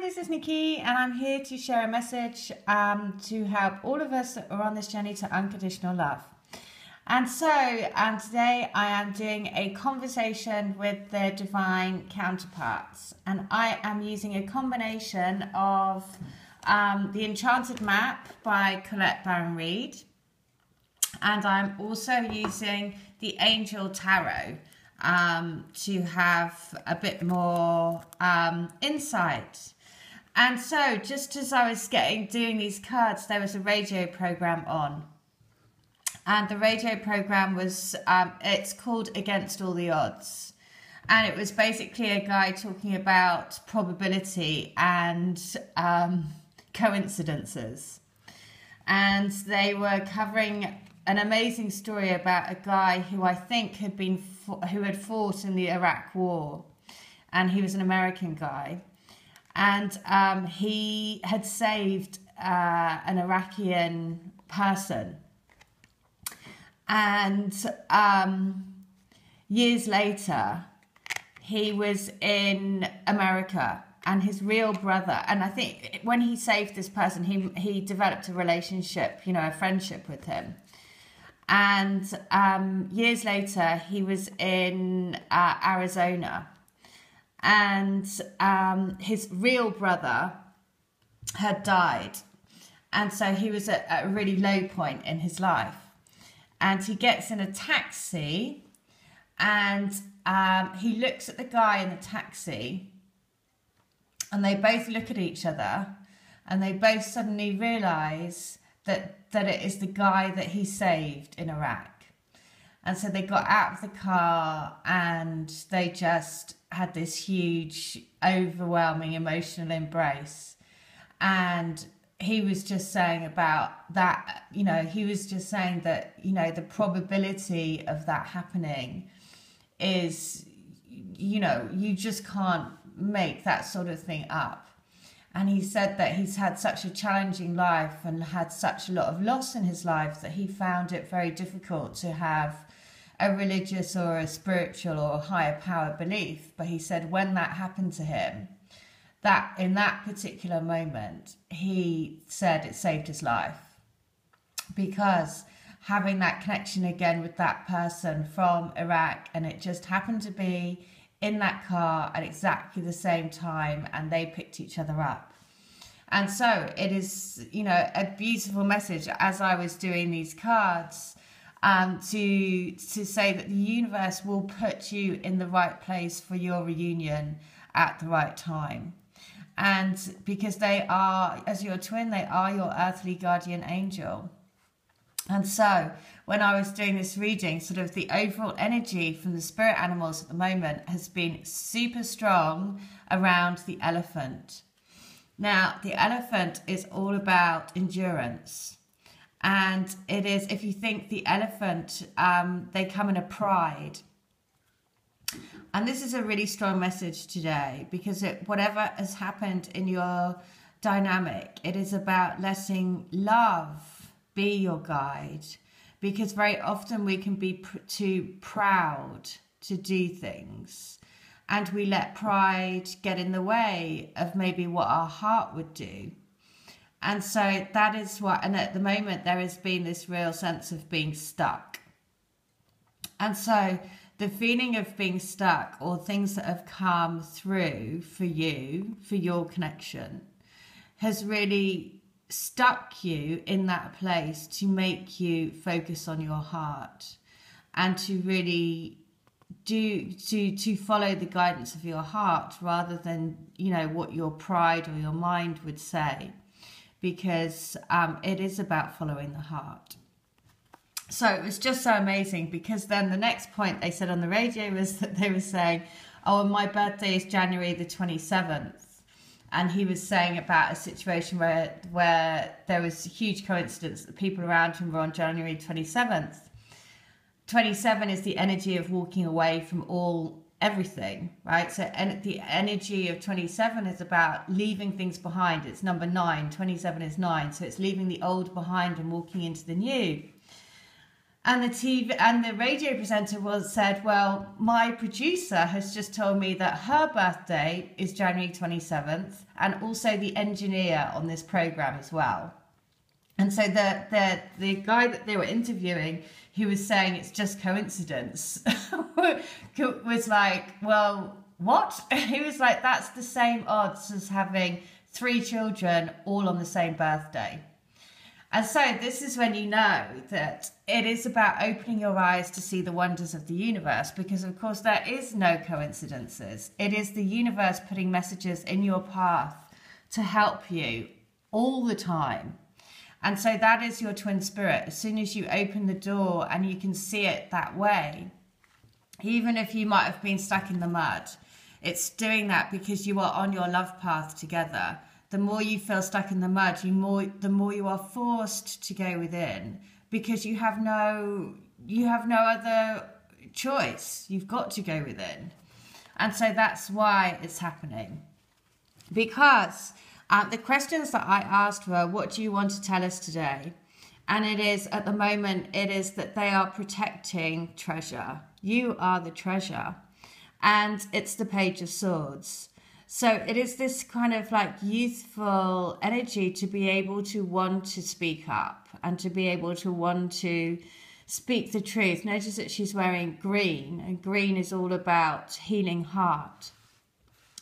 this is Nikki, and I'm here to share a message to help all of us that are on this journey to unconditional love. And so today I am doing a conversation with their divine counterparts, and I am using a combination of the Enchanted Map by Colette Baron-Reid, and I'm also using the Angel Tarot to have a bit more insight. And so just as I was doing these cards, there was a radio program on, and the radio program was it's called Against All the Odds, and it was basically a guy talking about probability and coincidences, and they were covering an amazing story about a guy who I think who had fought in the Iraq War, and he was an American guy, and he had saved an Iraqi person, and years later he was in America, and his real brother, and I think when he saved this person, he developed a relationship, a friendship with him. And years later, he was in Arizona, and his real brother had died. And so he was at a really low point in his life. And he gets in a taxi, and he looks at the guy in the taxi, and they both look at each other, and they both suddenly realise that it is the guy that he saved in Iraq. And so they got out of the car, and they just had this huge, overwhelming emotional embrace. And he was just saying about that, he was just saying that, the probability of that happening is, you just can't make that sort of thing up. And he said that he's had such a challenging life and had such a lot of loss in his life that he found it very difficult to have a religious or a spiritual or a higher power belief. But he said when that happened to him, that in that particular moment, he said it saved his life, because having that connection again with that person from Iraq, and it just happened to be in that car at exactly the same time, and they picked each other up. And so it is, a beautiful message as I was doing these cards, to say that the universe will put you in the right place for your reunion at the right time. And because they are, as your twin, they are your earthly guardian angel. And so when I was doing this reading, sort of the overall energy from the spirit animals at the moment has been super strong around the elephant. Now, the elephant is all about endurance. And it is, if you think the elephant, they come in a pride. And this is a really strong message today, because whatever has happened in your dynamic, it is about letting love be your guide, because very often we can be too proud to do things, and we let pride get in the way of maybe what our heart would do. And so that is and at the moment there has been this real sense of being stuck. And so the feeling of being stuck, or things that have come through for you, for your connection, has really stuck you in that place to make you focus on your heart, and to really to follow the guidance of your heart rather than what your pride or your mind would say, because it is about following the heart. So it was just so amazing, because then the next point they said on the radio was that they were saying, oh, and my birthday is January the 27th. And he was saying about a situation where there was a huge coincidence that people around him were on January 27th. 27 is the energy of walking away from everything, right? So the energy of 27 is about leaving things behind. It's number 9. 27 is 9. So it's leaving the old behind and walking into the new. And the TV and the radio presenter said, well, my producer has just told me that her birthday is January 27th, and also the engineer on this program as well. And so the guy that they were interviewing, who was saying it's just coincidence, was like, well, what? He was like, that's the same odds as having 3 children all on the same birthday. And so this is when you know that it is about opening your eyes to see the wonders of the universe, because of course there is no coincidences. It is the universe putting messages in your path to help you all the time. And so that is your twin spirit. As soon as you open the door and you can see it that way, even if you might have been stuck in the mud, it's doing that because you are on your love path together. The more you feel stuck in the mud, the more you are forced to go within, because you have no other choice. You've got to go within. And so that's why it's happening. Because the questions that I asked were, what do you want to tell us today? And it is, at the moment, it is that they are protecting treasure. You are the treasure. And it's the Page of Swords. So it is this kind of like youthful energy to be able to want to speak up and to be able to want to speak the truth. Notice that she's wearing green, and green is all about healing heart.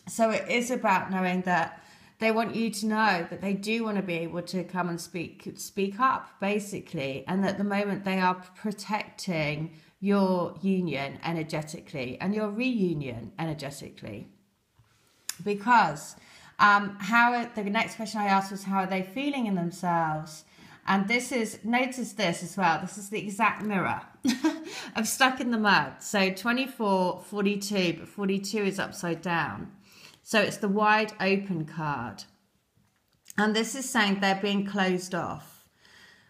So it is about knowing that they want you to know that they do want to be able to come and speak up, basically, and that at the moment they are protecting your union energetically and your reunion energetically. Because the next question I asked was, how are they feeling in themselves? And this is, notice this as well, this is the exact mirror of stuck in the mud. So 24, 42, but 42 is upside down. So it's the wide open card. And this is saying they're being closed off.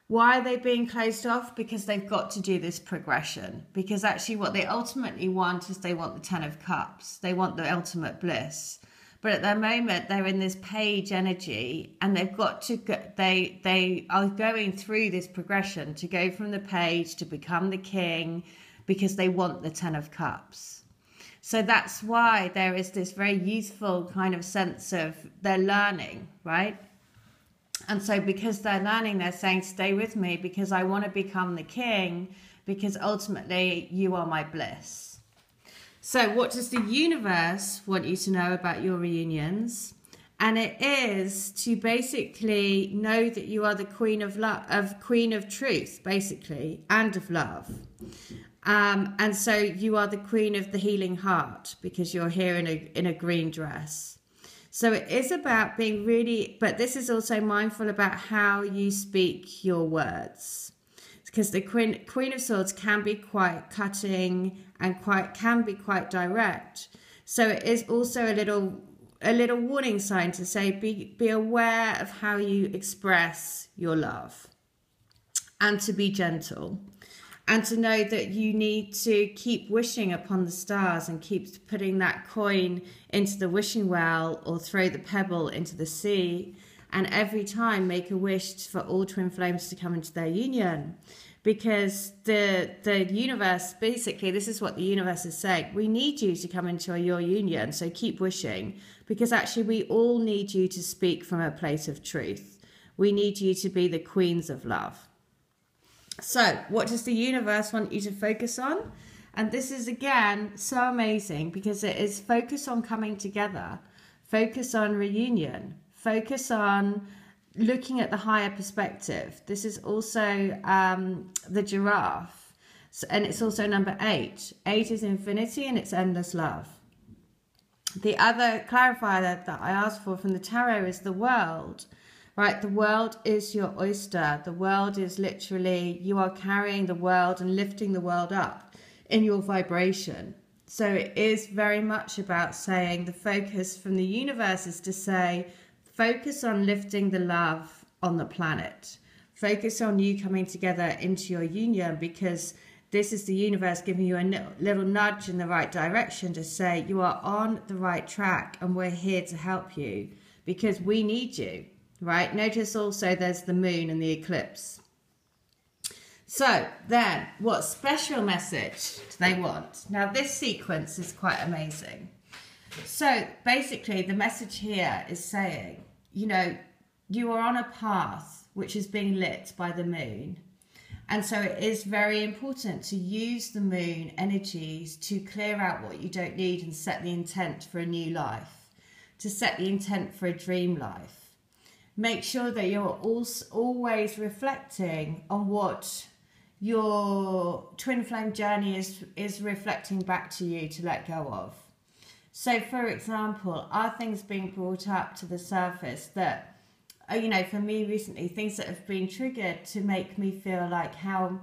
Why are they being closed off? Because they've got to do this progression. Because actually what they ultimately want is they want the 10 of Cups. They want the ultimate bliss. But at the moment, they're in this page energy, and they've got to go, they are going through this progression to go from the page to become the king, because they want the 10 of Cups. So that's why there is this very youthful kind of sense of they're learning, right? And so because they're learning, they're saying, stay with me because I want to become the king, because ultimately you are my bliss. So what does the universe want you to know about your reunions? And it is to basically know that you are the queen of love, queen of truth, basically, and of love. And so you are the queen of the healing heart, because you're here in a green dress. So it is about being really, but this is also mindful about how you speak your words. Because the Queen of Swords can be quite cutting and can be quite direct. So it is also a little warning sign to say, be aware of how you express your love, and to be gentle, and to know that you need to keep wishing upon the stars and keep putting that coin into the wishing well, or throw the pebble into the sea. And every time make a wish for all twin flames to come into their union. Because the universe, basically, this is what the universe is saying. We need you to come into your union, so keep wishing. Because actually we all need you to speak from a place of truth. We need you to be the queens of love. So what does the universe want you to focus on? And this is, again, so amazing, because it is focus on coming together. Focus on reunion. Focus on looking at the higher perspective. This is also the giraffe. And it's also number 8. 8 is infinity, and it's endless love. The other clarifier that I asked for from the tarot is the world. Right, the world is your oyster. The world is literally, you are carrying the world and lifting the world up in your vibration. So it is very much about saying the focus from the universe is to say, focus on lifting the love on the planet. Focus on you coming together into your union, because this is the universe giving you a little nudge in the right direction to say you are on the right track, and we're here to help you because we need you, right? Notice also there's the moon and the eclipse. So then, what special message do they want? Now, this sequence is quite amazing. So basically, the message here is saying, you know, you are on a path which is being lit by the moon. And so it is very important to use the moon energies to clear out what you don't need and set the intent for a new life, to set the intent for a dream life. Make sure that you're always reflecting on what your twin flame journey is reflecting back to you to let go of. So, for example, are things being brought up to the surface that, you know, for me recently, things that have been triggered to make me feel like how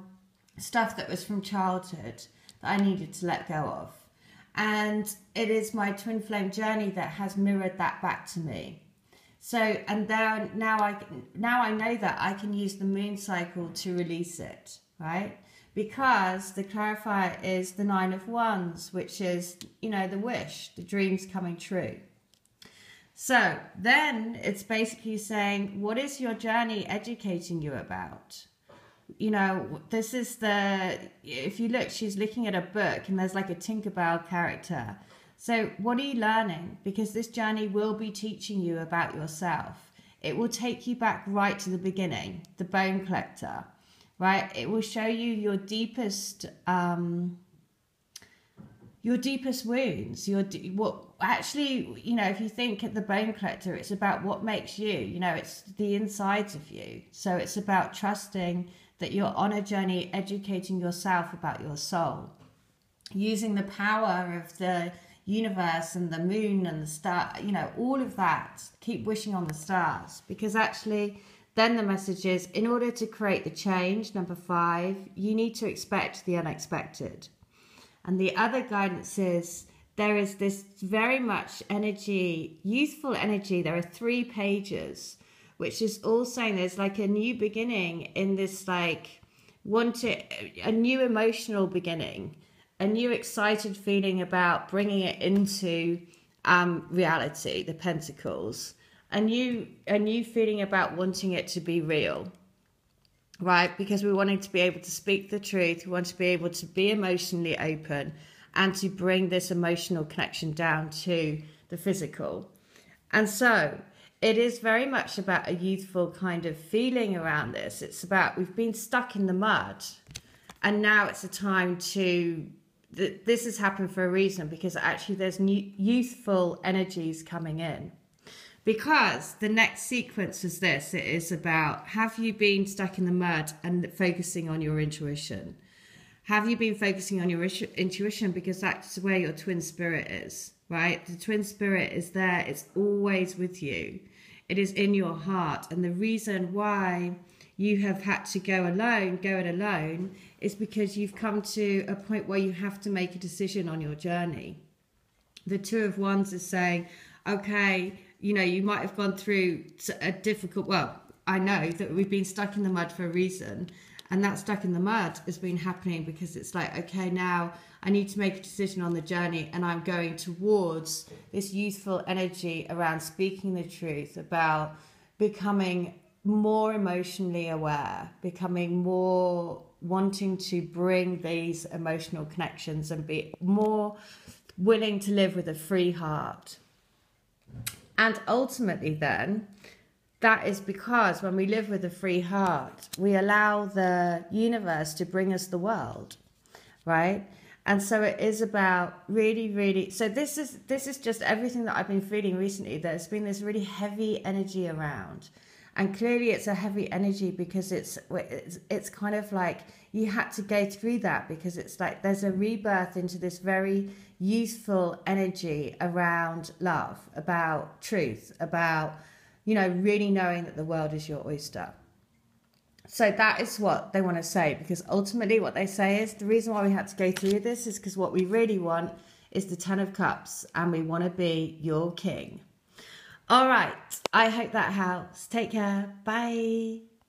stuff that was from childhood that I needed to let go of. And it is my twin flame journey that has mirrored that back to me. So, and then now I know that I can use the moon cycle to release it, right? Because the clarifier is the 9 of Wands, which is, you know, the wish, the dreams coming true. So then it's basically saying, what is your journey educating you about? You know, this is if you look, she's looking at a book and there's like a Tinkerbell character. So what are you learning? Because this journey will be teaching you about yourself. It will take you back right to the beginning, the bone collector, right? It will show you your deepest wounds, what actually, you know, if you think at the bone collector, it's about what makes you, you know, it's the insides of you. So it's about trusting that you're on a journey, educating yourself about your soul, using the power of the universe and the moon and the star, you know, all of that. Keep wishing on the stars, because actually then the message is, in order to create the change, number 5, you need to expect the unexpected. And the other guidance is, there is this very much energy, youthful energy. There are 3 pages, which is all saying there's like a new beginning in this, like, a new emotional beginning, a new excited feeling about bringing it into reality, the Pentacles, a new feeling about wanting it to be real. Right, because we're wanting to be able to speak the truth, we want to be able to be emotionally open and to bring this emotional connection down to the physical. And so it is very much about a youthful kind of feeling around this. It's about, we've been stuck in the mud and now it's a time to, this has happened for a reason, because actually there's new youthful energies coming in. Because the next sequence is this. It is about, have you been stuck in the mud and focusing on your intuition? Have you been focusing on your intuition? Because that's where your twin spirit is, right? The twin spirit is there. It's always with you. It is in your heart. And the reason why you have had to go it alone, is because you've come to a point where you have to make a decision on your journey. The 2 of Wands is saying, okay, you know, you might have gone through a difficult, well, I know that we've been stuck in the mud for a reason. And that stuck in the mud has been happening because it's like, okay, now I need to make a decision on the journey, and I'm going towards this youthful energy around speaking the truth, about becoming more emotionally aware, becoming more wanting to bring these emotional connections and be more willing to live with a free heart. And ultimately then, that is because when we live with a free heart, we allow the universe to bring us the world, right? And so it is about really, so this is just everything that I've been feeling recently. There's been this really heavy energy around. And clearly it's a heavy energy because it's kind of like you had to go through that, because it's like there's a rebirth into this very youthful energy around love, about truth, about, you know, really knowing that the world is your oyster. So that is what they want to say, because ultimately what they say is the reason why we had to go through this is because what we really want is the 10 of Cups, and we want to be your king. All right. I hope that helps. Take care. Bye.